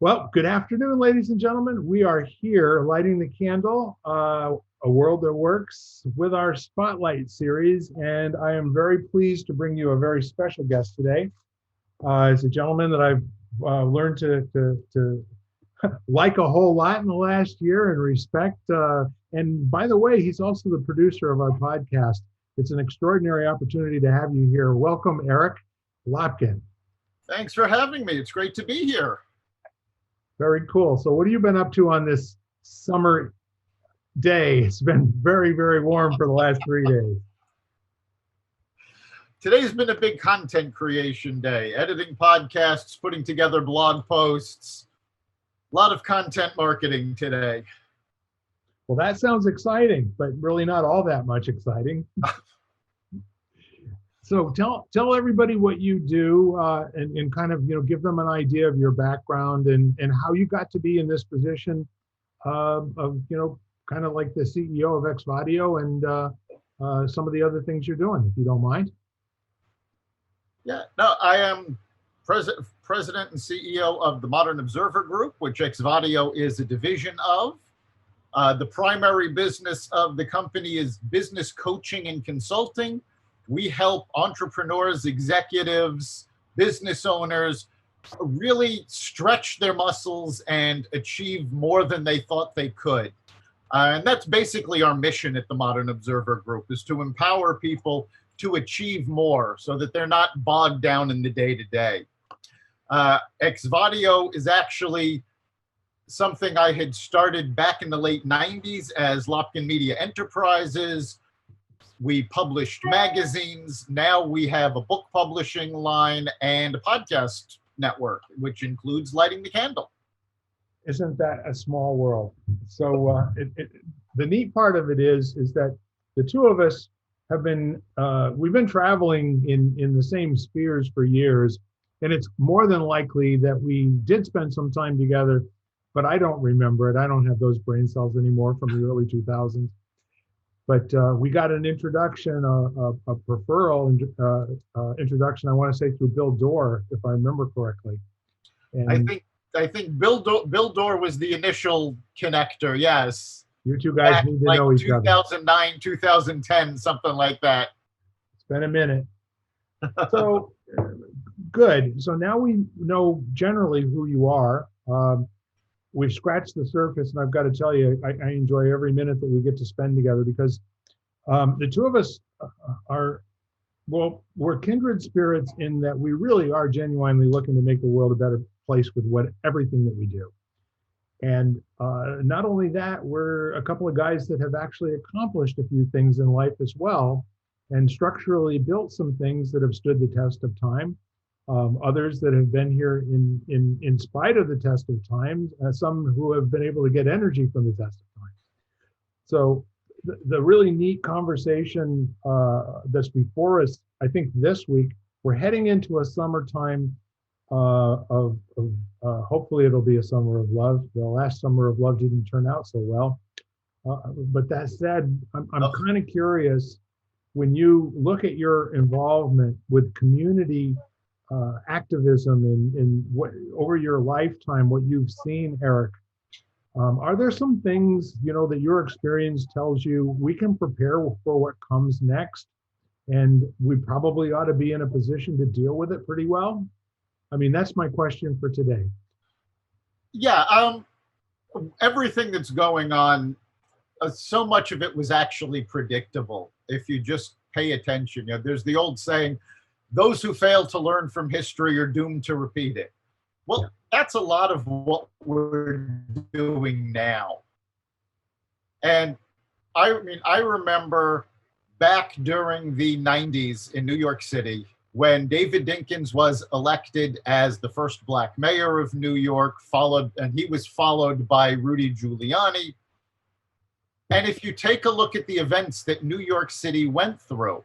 Well, good afternoon, ladies and gentlemen. We are here lighting the candle, A World That Works, with our Spotlight series. And I am very pleased to bring you a very special guest today. It's a gentleman that I've learned to like a whole lot in the last year and respect. And by the way, he's also the producer of our podcast. It's an extraordinary opportunity to have you here. Welcome, Eric Lopkin. Thanks for having me. It's great to be here. Very cool. So what have you been up to on this summer day? It's been very, very warm for the last 3 days. Today's been a big content creation day, editing podcasts, putting together blog posts, a lot of content marketing today. Well, that sounds exciting, but really not all that much exciting. So tell everybody what you do and kind of, give them an idea of your background and how you got to be in this position of, kind of like the CEO of Exvadio and some of the other things you're doing, if you don't mind. Yeah, no, I am president and CEO of the Modern Observer Group, which Exvadio is a division of. The primary business of the company is business coaching and consulting. We help entrepreneurs, executives, business owners really stretch their muscles and achieve more than they thought they could. And that's basically our mission at the Modern Observer Group, is to empower people to achieve more so that they're not bogged down in the day-to-day. Exvadio is actually something I had started back in the late 90s as Lopkin Media Enterprises. We published magazines. Now we have a book publishing line and a podcast network, which includes Lighting the Candle. Isn't that a small world? So the neat part of it is that the two of us have been, we've been traveling in the same spheres for years, and it's more than likely that we did spend some time together, but I don't remember it. I don't have those brain cells anymore from the early 2000s. But we got an introduction, a referral introduction, I want to say through Bill Dorr, if I remember correctly. And I think Bill Dorr was the initial connector, yes. You two guys need to know each other. 2009, 2010, something like that. It's been a minute. So, good. So now we know generally who you are. We've scratched the surface, and I've got to tell you, I enjoy every minute that we get to spend together because the two of us we're kindred spirits in that we really are genuinely looking to make the world a better place with everything that we do. And not only that, we're a couple of guys that have actually accomplished a few things in life as well, and structurally built some things that have stood the test of time. Others that have been here in spite of the test of time, some who have been able to get energy from the test of time. So the really neat conversation that's before us, I think this week, we're heading into a summertime of hopefully it'll be a summer of love. The last summer of love didn't turn out so well. But that said, I'm kind of curious, when you look at your involvement with community activism in what over your lifetime, what you've seen, Eric, are there some things that your experience tells you we can prepare for what comes next, and we probably ought to be in a position to deal with it pretty well? I mean, that's my question for today. Yeah, everything that's going on, so much of it was actually predictable if you just pay attention. There's the old saying, those who fail to learn from history are doomed to repeat it. Well, that's a lot of what we're doing now. And I remember back during the 90s in New York City, when David Dinkins was elected as the first Black mayor of New York, and he was followed by Rudy Giuliani. And if you take a look at the events that New York City went through,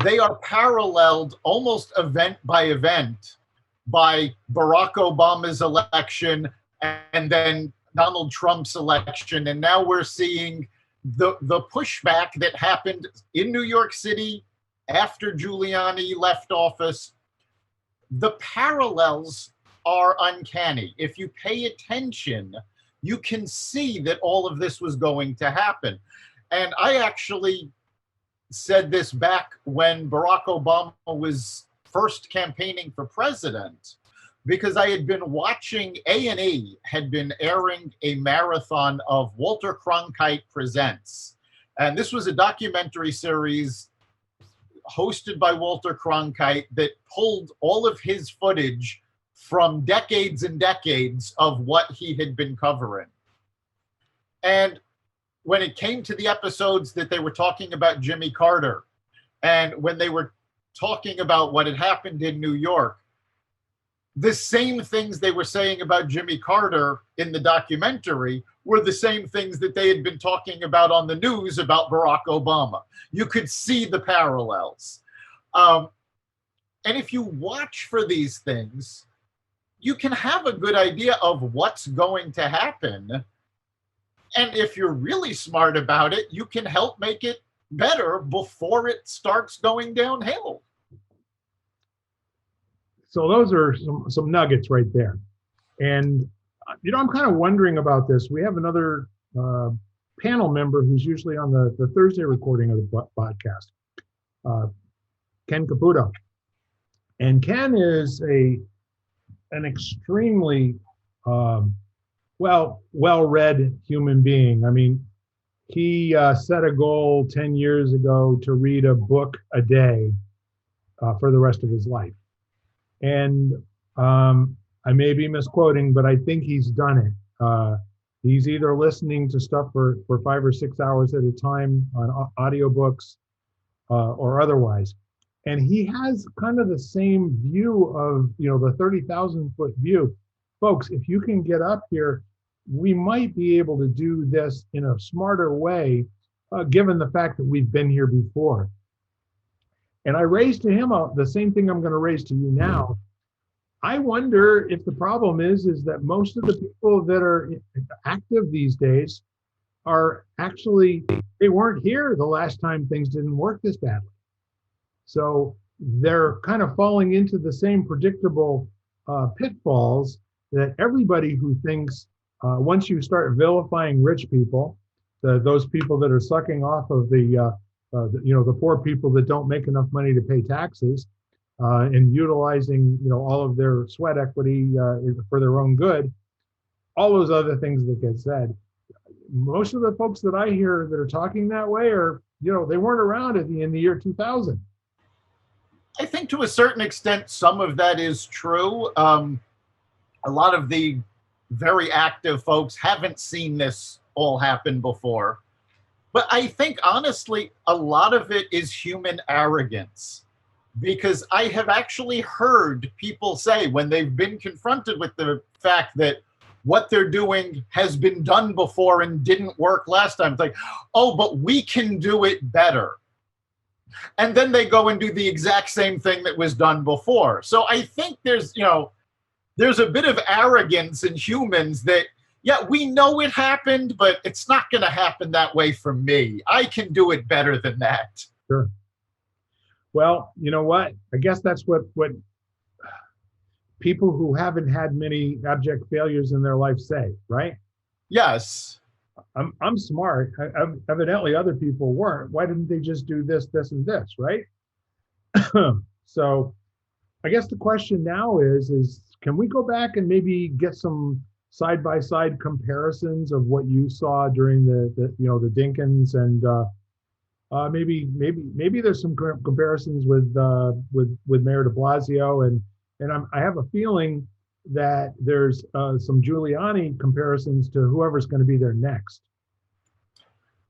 they are paralleled almost event by event by Barack Obama's election and then Donald Trump's election. And now we're seeing the pushback that happened in New York City after Giuliani left office. The parallels are uncanny. If you pay attention, you can see that all of this was going to happen. And I actually said this back when Barack Obama was first campaigning for president, because I had been watching, A&E had been airing a marathon of Walter Cronkite Presents. And this was a documentary series hosted by Walter Cronkite that pulled all of his footage from decades and decades of what he had been covering. And when it came to the episodes that they were talking about Jimmy Carter, and when they were talking about what had happened in New York, the same things they were saying about Jimmy Carter in the documentary were the same things that they had been talking about on the news about Barack Obama. You could see the parallels. And if you watch for these things, you can have a good idea of what's going to happen. And if you're really smart about it, you can help make it better before it starts going downhill. So those are some nuggets right there. And, I'm kind of wondering about this. We have another panel member who's usually on the Thursday recording of the podcast, Ken Caputo. And Ken is an extremely well-read human being. I mean, he set a goal 10 years ago to read a book a day for the rest of his life. And I may be misquoting, but I think he's done it. He's either listening to stuff for 5 or 6 hours at a time on audiobooks or otherwise. And he has kind of the same view of, the 30,000-foot view. Folks, if you can get up here, we might be able to do this in a smarter way, given the fact that we've been here before. And I raised to him the same thing I'm going to raise to you now. I wonder if the problem is that most of the people that are active these days are actually, they weren't here the last time things didn't work this badly. So they're kind of falling into the same predictable pitfalls that everybody who thinks, once you start vilifying rich people, those people that are sucking off of the poor people that don't make enough money to pay taxes, and utilizing, all of their sweat equity for their own good, all those other things that get said. Most of the folks that I hear that are talking that way are, they weren't around in the year 2000. I think to a certain extent, some of that is true. A lot of the very active folks haven't seen this all happen before. But I think, honestly, a lot of it is human arrogance. Because I have actually heard people say, when they've been confronted with the fact that what they're doing has been done before and didn't work last time, it's like, oh, but we can do it better. And then they go and do the exact same thing that was done before. So I think there's a bit of arrogance in humans that, yeah, we know it happened, but it's not going to happen that way for me. I can do it better than that. Sure. Well, you know what? I guess that's what people who haven't had many abject failures in their life say, right? Yes. I'm smart. Evidently, other people weren't. Why didn't they just do this, this, and this, right? So, I guess the question now is can we go back and maybe get some side-by-side comparisons of what you saw during the Dinkins and maybe there's some comparisons with Mayor de Blasio and I have a feeling that there's some Giuliani comparisons to whoever's going to be there next.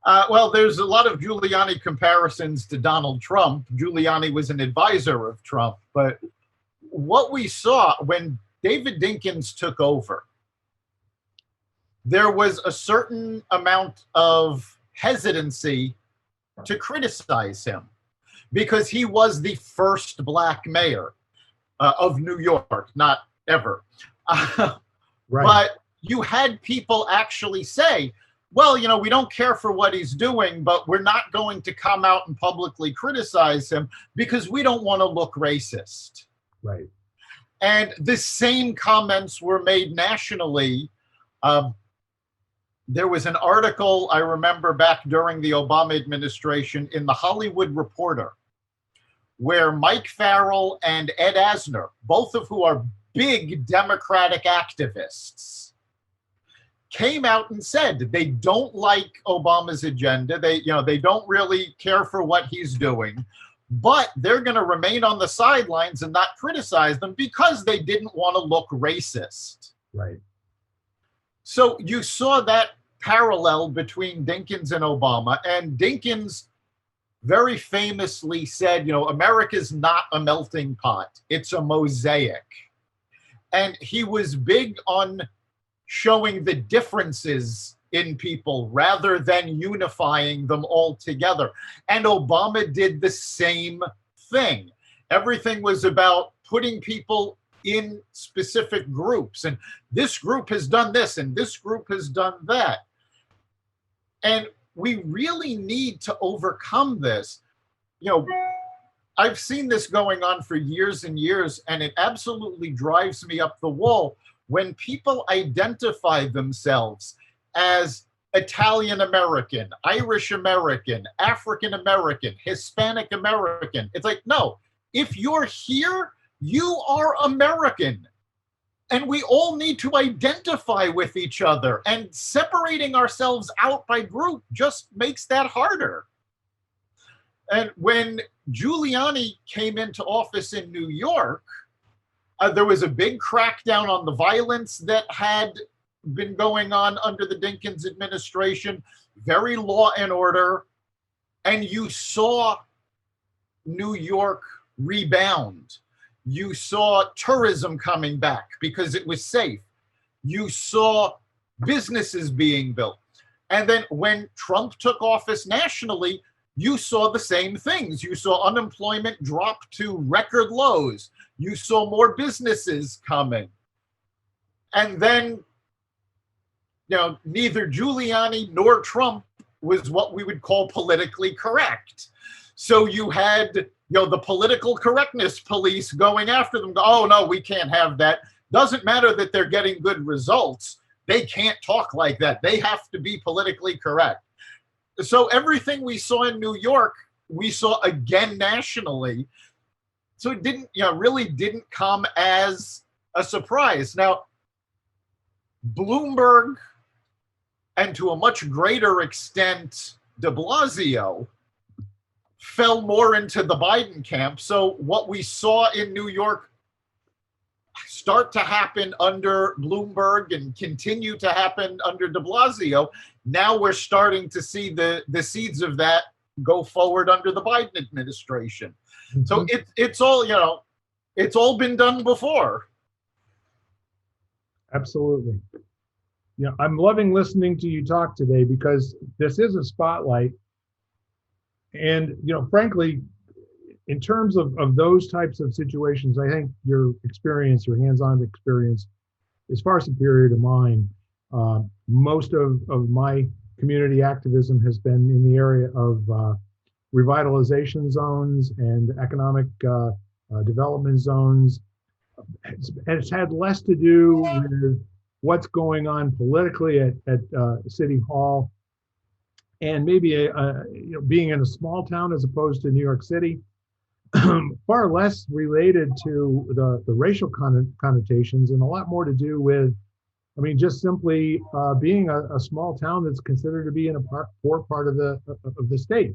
Well, there's a lot of Giuliani comparisons to Donald Trump. Giuliani was an advisor of Trump, but what we saw when David Dinkins took over, there was a certain amount of hesitancy to criticize him because he was the first black mayor of New York, not ever. Right. But you had people actually say, well, we don't care for what he's doing, but we're not going to come out and publicly criticize him because we don't want to look racist. Right. And the same comments were made nationally. There was an article I remember back during the Obama administration in the Hollywood Reporter, where Mike Farrell and Ed Asner, both of who are big Democratic activists, came out and said they don't like Obama's agenda. They don't really care for what he's doing, but they're going to remain on the sidelines and not criticize them because they didn't want to look racist. Right. So you saw that parallel between Dinkins and Obama, and Dinkins very famously said, America's not a melting pot, it's a mosaic. And he was big on showing the differences in people rather than unifying them all together. And Obama did the same thing. Everything was about putting people in specific groups, and this group has done this and this group has done that. And we really need to overcome this. I've seen this going on for years and years, and it absolutely drives me up the wall when people identify themselves as Italian American, Irish American, African American, Hispanic American. It's like, no, if you're here, you are American. And we all need to identify with each other, and separating ourselves out by group just makes that harder. And when Giuliani came into office in New York, there was a big crackdown on the violence that had been going on under the Dinkins administration, very law and order. And you saw New York rebound. You saw tourism coming back because it was safe. You saw businesses being built. And then when Trump took office nationally, you saw the same things. You saw unemployment drop to record lows. You saw more businesses coming. And then, neither Giuliani nor Trump was what we would call politically correct. So you had, the political correctness police going after them. Oh, no, we can't have that. Doesn't matter that they're getting good results. They can't talk like that. They have to be politically correct. So everything we saw in New York, we saw again nationally. So it really didn't come as a surprise. Now, Bloomberg, and to a much greater extent, de Blasio, fell more into the Biden camp. So what we saw in New York start to happen under Bloomberg and continue to happen under de Blasio, now we're starting to see the seeds of that go forward under the Biden administration. Mm-hmm. So it's all, it's all been done before. Absolutely. I'm loving listening to you talk today because this is a spotlight. And, frankly, in terms of those types of situations, I think your experience, your hands-on experience is far superior to mine. Most of my community activism has been in the area of revitalization zones and economic development zones. It's had less to do with what's going on politically at City Hall, and maybe being in a small town as opposed to New York City, far less related to the racial connotations, and a lot more to do with, just simply being a small town that's considered to be in a poor part of the state.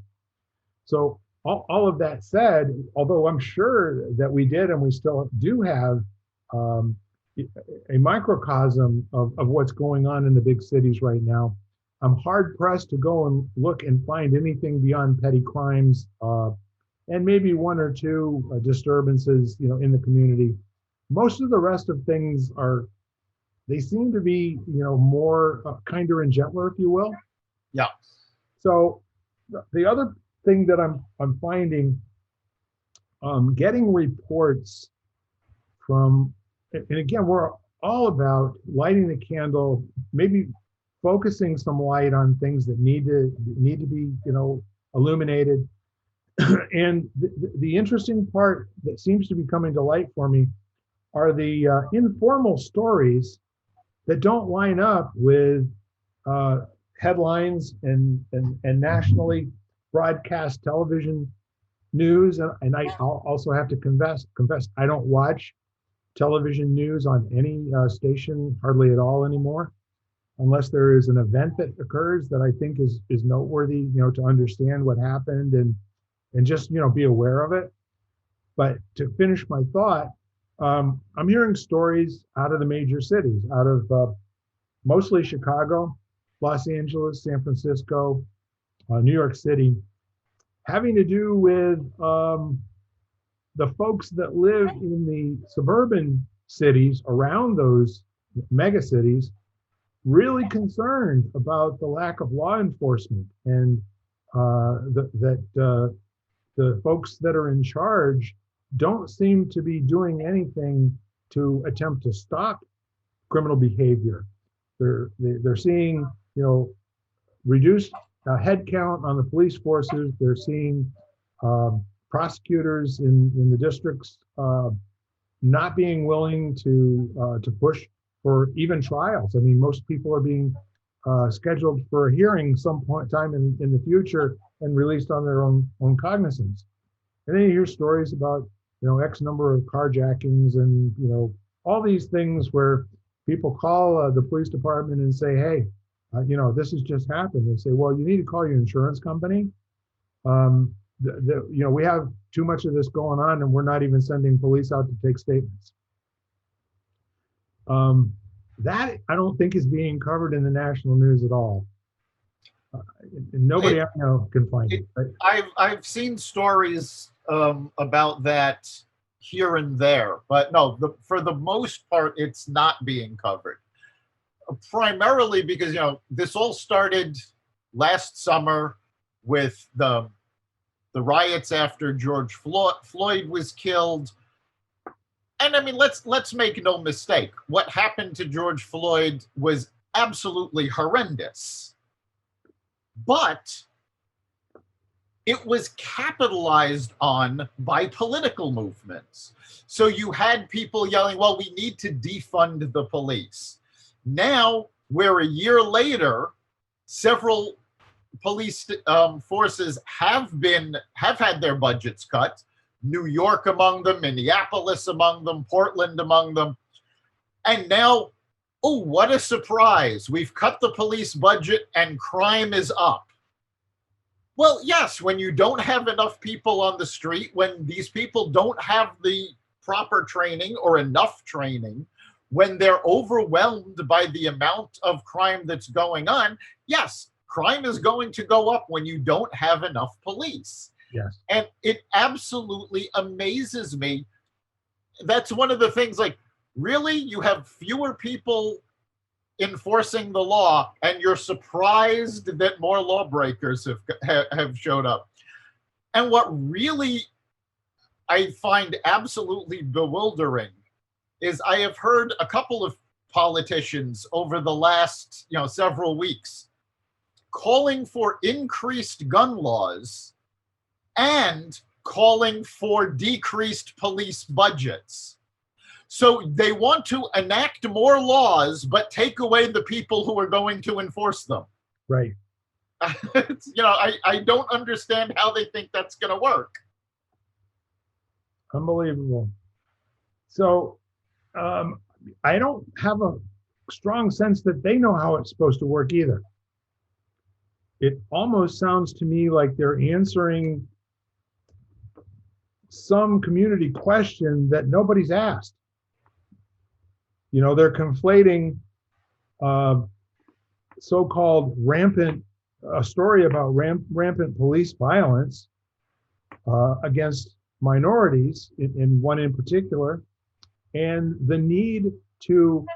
So all of that said, although I'm sure that we did and we still do have a microcosm of what's going on in the big cities right now, I'm hard pressed to go and look and find anything beyond petty crimes and maybe one or two disturbances, in the community. Most of the rest of things they seem to be, more kinder and gentler, if you will. Yeah. So the other thing that I'm finding, getting reports from, and again, we're all about lighting the candle, maybe focusing some light on things that need to be, illuminated. And the interesting part that seems to be coming to light for me are the informal stories that don't line up with uh, headlines and nationally broadcast television news. And I'll also have to confess I don't watch television news on any station hardly at all anymore, unless there is an event that occurs that I think is noteworthy, to understand what happened and just be aware of it. But to finish my thought, I'm hearing stories out of the major cities, out of mostly Chicago, Los Angeles, San Francisco, New York City, having to do with the folks that live in the suburban cities around those mega cities, really concerned about the lack of law enforcement, and that the folks that are in charge don't seem to be doing anything to attempt to stop criminal behavior. They're seeing reduced headcount on the police forces. They're seeing prosecutors in the districts not being willing to push for even trials. I mean, most people are being scheduled for a hearing some point time in the future and released on their own cognizance. And then you hear stories about X number of carjackings and all these things where people call the police department and say, hey, this has just happened. They say, well, you need to call your insurance company. We have too much of this going on, and we're not even sending police out to take statements. That I don't think is being covered in the national news at all. And nobody I know can find it. Right? I've seen stories about that here and there, but no, for the most part, it's not being covered. Primarily because this all started last summer with the riots after George Floyd was killed. And I mean, let's make no mistake. What happened to George Floyd was absolutely horrendous. But it was capitalized on by political movements. So you had people yelling, well, we need to defund the police. Now, we're a year later, several police forces have had their budgets cut. New York among them, Minneapolis among them, Portland among them. And now, oh, what a surprise. We've cut the police budget and crime is up. Well, yes, when you don't have enough people on the street, when these people don't have the proper training or enough training, when they're overwhelmed by the amount of crime that's going on, yes, crime is going to go up when you don't have enough police. Yes. And it absolutely amazes me. That's one of the things, like, really, you have fewer people enforcing the law, and you're surprised that more lawbreakers have showed up. And what really I find absolutely bewildering is I have heard a couple of politicians over the last several weeks calling for increased gun laws and calling for decreased police budgets. So they want to enact more laws, but take away the people who are going to enforce them. Right. I don't understand how they think that's going to work. Unbelievable. So I don't have a strong sense that they know how it's supposed to work either. It almost sounds to me like they're answering some community question that nobody's asked. They're conflating so-called a story about rampant police violence against minorities, in one in particular, and the need to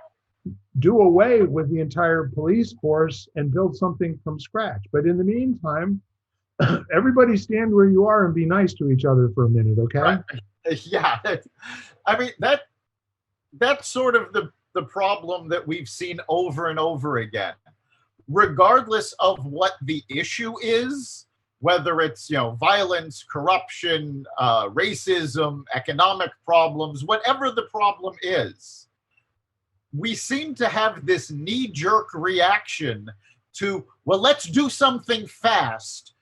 do away with the entire police force and build something from scratch. But in the meantime, everybody stand where you are and be nice to each other for a minute, okay? Right. Yeah. I mean, that's sort of the problem that we've seen over and over again. Regardless of what the issue is, whether it's, violence, corruption, racism, economic problems, whatever the problem is, we seem to have this knee-jerk reaction to, well, let's do something fast.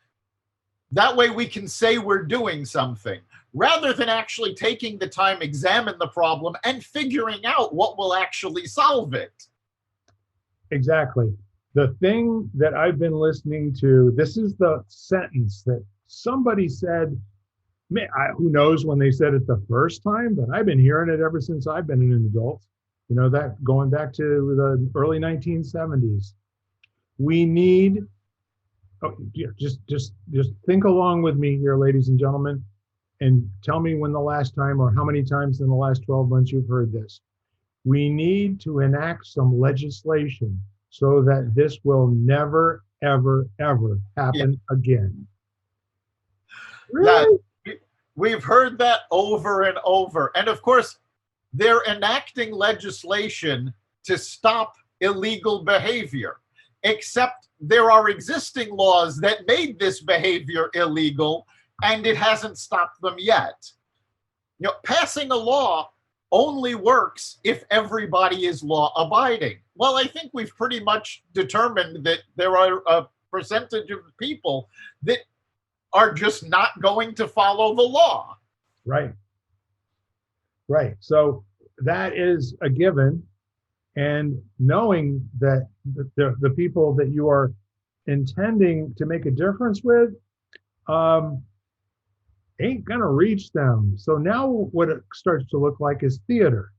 That way we can say we're doing something, rather than actually taking the time, examine the problem, and figuring out what will actually solve it. Exactly. The thing that I've been listening to, this is the sentence that somebody said, who knows when they said it the first time, but I've been hearing it ever since I've been an adult, that going back to the early 1970s. We need, just think along with me here, ladies and gentlemen, and tell me when the last time or how many times in the last 12 months you've heard this. We need to enact some legislation so that this will never, ever, ever happen again. Really? Yeah, we've heard that over and over. And of course, they're enacting legislation to stop illegal behavior, except there are existing laws that made this behavior illegal, and it hasn't stopped them yet. Passing a law only works if everybody is law abiding. Well, I think we've pretty much determined that there are a percentage of people that are just not going to follow the law. Right. Right. So that is a given. And knowing that the people that you are intending to make a difference with ain't gonna reach them. So now what it starts to look like is theater.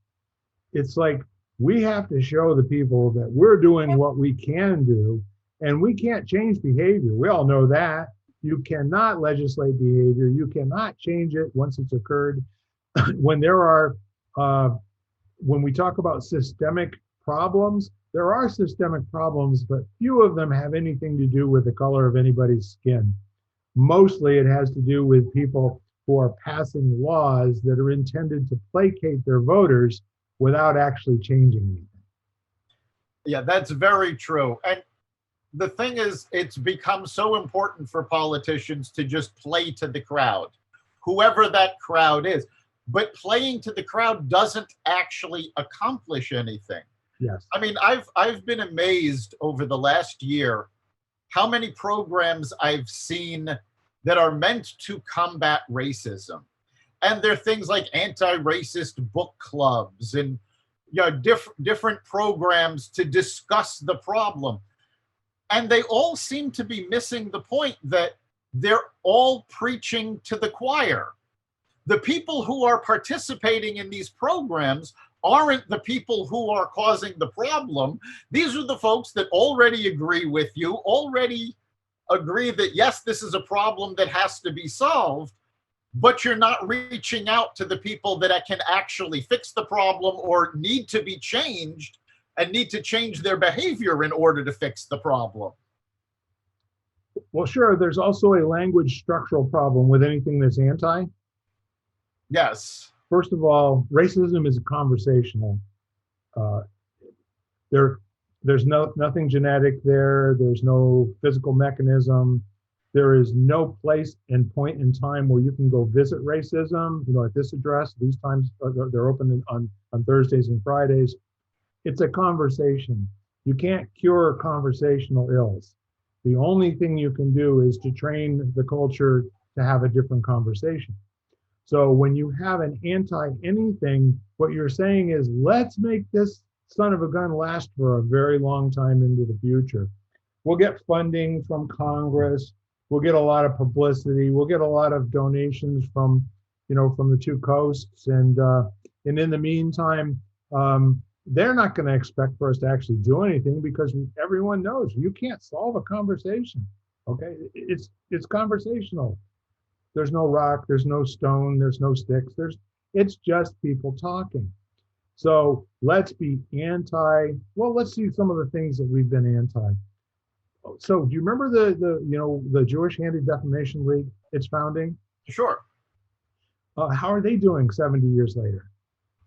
It's like we have to show the people that we're doing what we can do, and we can't change behavior. We all know that. You cannot legislate behavior. You cannot change it once it's occurred. When we talk about systemic problems, there are systemic problems, but few of them have anything to do with the color of anybody's skin. Mostly it has to do with people who are passing laws that are intended to placate their voters without actually changing anything. Yeah, that's very true. And the thing is, it's become so important for politicians to just play to the crowd, whoever that crowd is. But playing to the crowd doesn't actually accomplish anything. Yes. I mean, I've been amazed over the last year how many programs I've seen that are meant to combat racism. And they're things like anti-racist book clubs and different programs to discuss the problem. And they all seem to be missing the point that they're all preaching to the choir. The people who are participating in these programs aren't the people who are causing the problem. These are the folks that already agree with you, already agree that, yes, this is a problem that has to be solved, but you're not reaching out to the people that can actually fix the problem or need to be changed and need to change their behavior in order to fix the problem. Well, sure, there's also a language structural problem with anything that's anti. Yes. First of all, racism is conversational. There's nothing genetic there. There's no physical mechanism. There is no place and point in time where you can go visit racism. At this address, these times they're open on Thursdays and Fridays. It's a conversation. You can't cure conversational ills. The only thing you can do is to train the culture to have a different conversation. So when you have an anti-anything, what you're saying is, let's make this son of a gun last for a very long time into the future. We'll get funding from Congress. We'll get a lot of publicity. We'll get a lot of donations from the two coasts. And in the meantime, they're not going to expect for us to actually do anything, because everyone knows you can't solve a conversation. Okay, it's conversational. There's no rock, there's no stone, there's no sticks. It's just people talking. So let's be anti. Well, let's see some of the things that we've been anti. So do you remember the Jewish Anti-Defamation League, its founding? Sure. How are they doing 70 years later?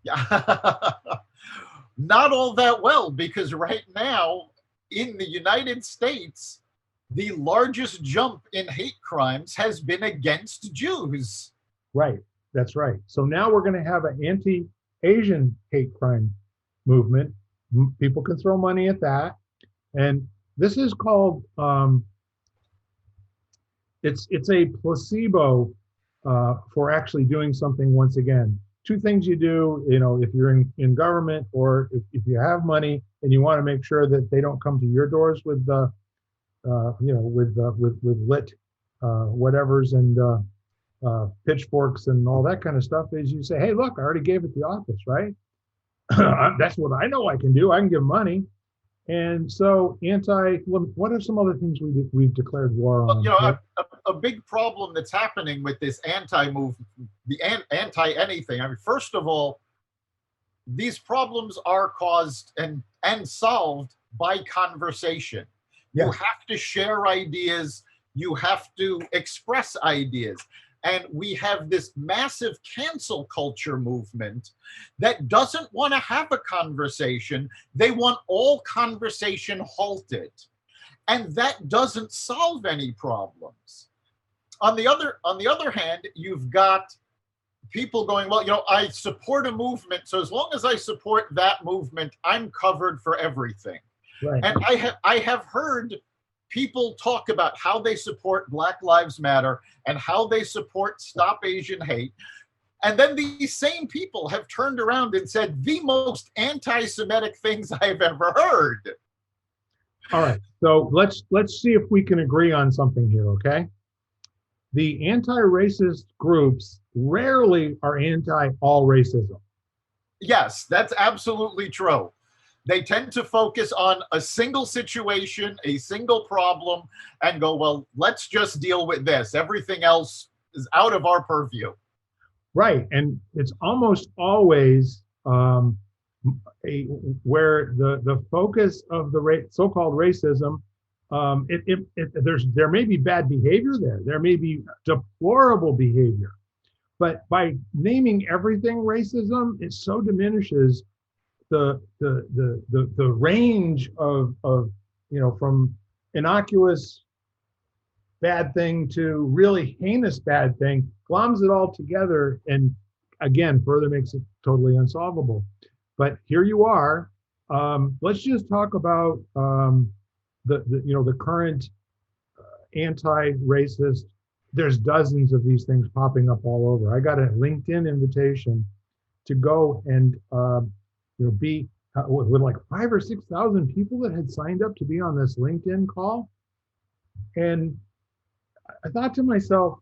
Yeah. Not all that well, because right now in the United States, the largest jump in hate crimes has been against Jews. Right. That's right. So now we're going to have an anti-Asian hate crime movement. People can throw money at that, and this is called it's a placebo for actually doing something. Once again, two things you do, if you're in government, or if you have money and you want to make sure that they don't come to your doors with the with lit whatevers and pitchforks and all that kind of stuff, is you say, hey, look, I already gave it the office, right? That's what I know I can do. I can give money. And so what are some other things we've declared war on? A big problem that's happening with this anti-movement, the anti-anything. I mean, first of all, these problems are caused and solved by conversation. Yes. You have to share ideas. You have to express ideas. And we have this massive cancel culture movement that doesn't want to have a conversation. They want all conversation halted. And that doesn't solve any problems. On the other hand, you've got people going, well, I support a movement, so as long as I support that movement, I'm covered for everything. Right. And I have heard people talk about how they support Black Lives Matter and how they support Stop Asian Hate. And then these same people have turned around and said the most anti-Semitic things I've ever heard. All right, so let's see if we can agree on something here, okay? The anti-racist groups rarely are anti-all racism. Yes, that's absolutely true. They tend to focus on a single situation, a single problem, and go, well, let's just deal with this. Everything else is out of our purview. Right, and it's almost always where the focus of the so-called racism, there may be bad behavior there. There may be deplorable behavior, but by naming everything racism, it so diminishes the range of from innocuous bad thing to really heinous bad thing, gloms it all together, and again further makes it totally unsolvable. But here you are. Let's just talk about the current anti-racist. There's dozens of these things popping up all over. I got a LinkedIn invitation to go and be with like 5,000 or 6,000 people that had signed up to be on this LinkedIn call. And I thought to myself,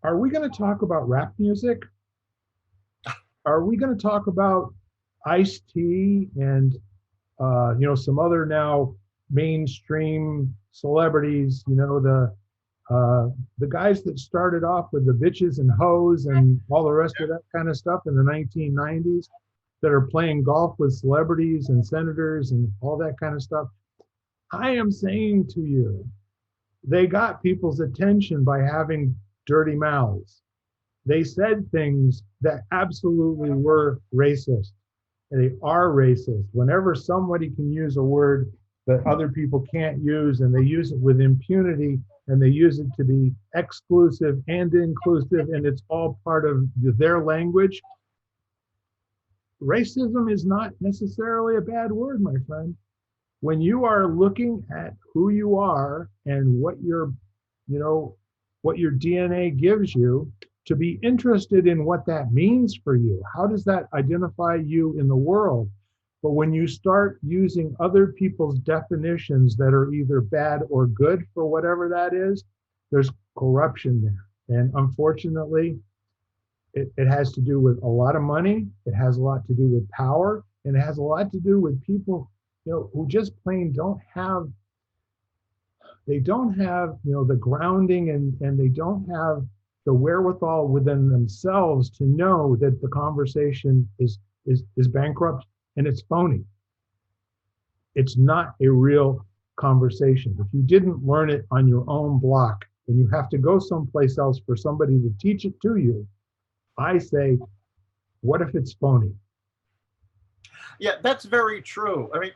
are we going to talk about rap music? Are we going to talk about Ice-T and some other now mainstream celebrities, the guys that started off with the bitches and hoes and all the rest of that kind of stuff in the 1990s, that are playing golf with celebrities and senators and all that kind of stuff? I am saying to you, they got people's attention by having dirty mouths. They said things that absolutely were racist. They are racist. Whenever somebody can use a word that other people can't use, and they use it with impunity, and they use it to be exclusive and inclusive, and it's all part of their language, racism is not necessarily a bad word, my friend. When you are looking at who you are and what your DNA gives you, to be interested in what that means for you. How does that identify you in the world? But when you start using other people's definitions that are either bad or good for whatever that is, there's corruption there. And unfortunately, it has to do with a lot of money. It has a lot to do with power, and it has a lot to do with people, who just plain don't have the grounding, and they don't have the wherewithal within themselves to know that the conversation is bankrupt and it's phony. It's not a real conversation. If you didn't learn it on your own block and you have to go someplace else for somebody to teach it to you, I say, what if it's phony? Yeah, that's very true. I mean,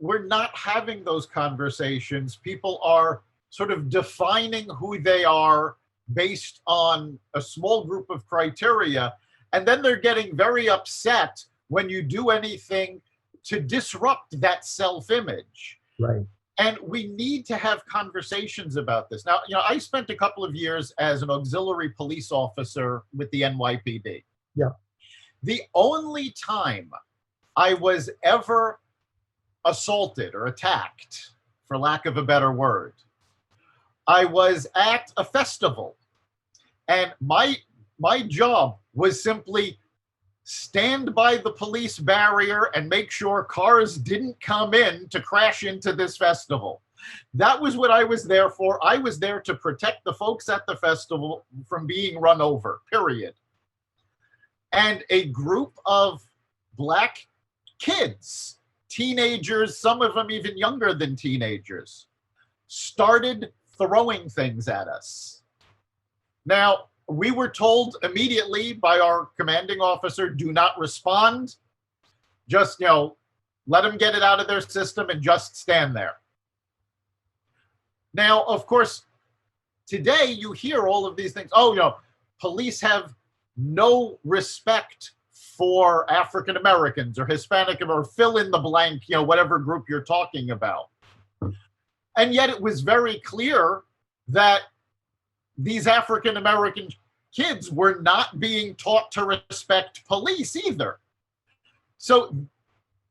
we're not having those conversations. People are sort of defining who they are based on a small group of criteria. And then they're getting very upset when you do anything to disrupt that self-image. Right. And we need to have conversations about this. Now, I spent a couple of years as an auxiliary police officer with the NYPD. Yeah. The only time I was ever assaulted or attacked, for lack of a better word, I was at a festival, and my job was simply stand by the police barrier and make sure cars didn't come in to crash into this festival. That was what I was there for. I was there to protect the folks at the festival from being run over, period. And a group of Black kids, teenagers, some of them even younger than teenagers, started throwing things at us. Now, we were told immediately by our commanding officer, do not respond. Just, let them get it out of their system and just stand there. Now, of course, today you hear all of these things. Oh, police have no respect for African Americans or Hispanic, or fill in the blank, whatever group you're talking about. And yet it was very clear that these African American kids were not being taught to respect police either. So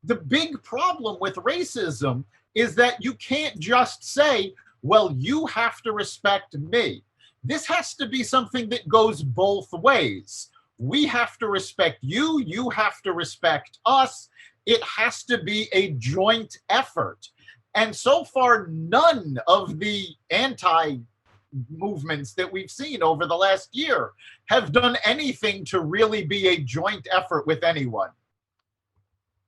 the big problem with racism is that you can't just say, well, you have to respect me. This has to be something that goes both ways. We have to respect you. You have to respect us. It has to be a joint effort. And so far, none of the anti-movements that we've seen over the last year have done anything to really be a joint effort with anyone.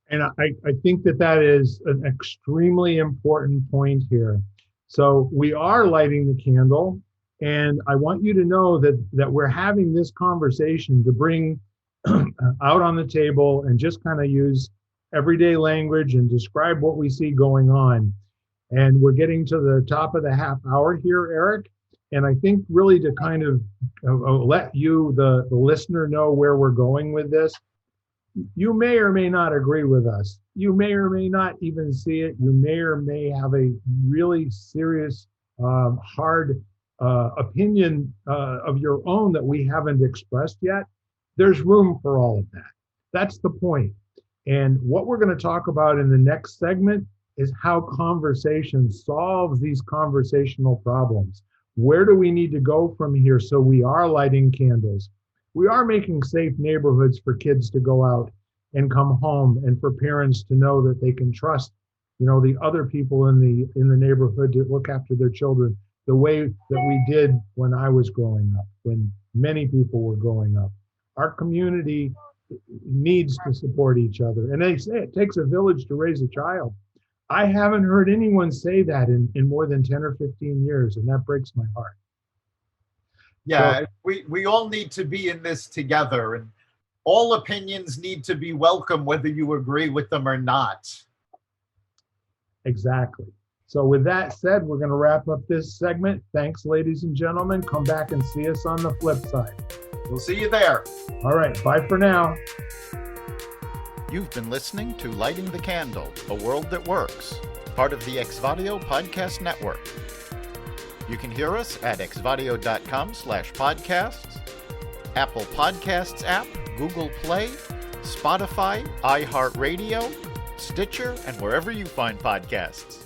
And I think that is an extremely important point here. So we are lighting the candle, and I want you to know that we're having this conversation to bring out on the table and just kind of use everyday language and describe what we see going on. And we're getting to the top of the half hour here, Eric. And I think really to kind of let you, the listener, know where we're going with this. You may or may not agree with us. You may or may not even see it. You may or may have a really serious, hard opinion of your own that we haven't expressed yet. There's room for all of that. That's the point. And what we're going to talk about in the next segment is how conversation solves these conversational problems. Where do we need to go from here so we are lighting candles? We are making safe neighborhoods for kids to go out and come home, and for parents to know that they can trust, the other people in the neighborhood to look after their children the way that we did when I was growing up, when many people were growing up. Our community needs to support each other. And they say it takes a village to raise a child. I haven't heard anyone say that in more than 10 or 15 years, and that breaks my heart. Yeah, so, we all need to be in this together, and all opinions need to be welcome, whether you agree with them or not. Exactly. So with that said, we're going to wrap up this segment. Thanks, ladies and gentlemen. Come back and see us on the flip side. We'll see you there. All right. Bye for now. You've been listening to Lighting the Candle, A World That Works, part of the Exvadio Podcast Network. You can hear us at exvadio.com/podcasts, Apple Podcasts app, Google Play, Spotify, iHeartRadio, Stitcher, and wherever you find podcasts.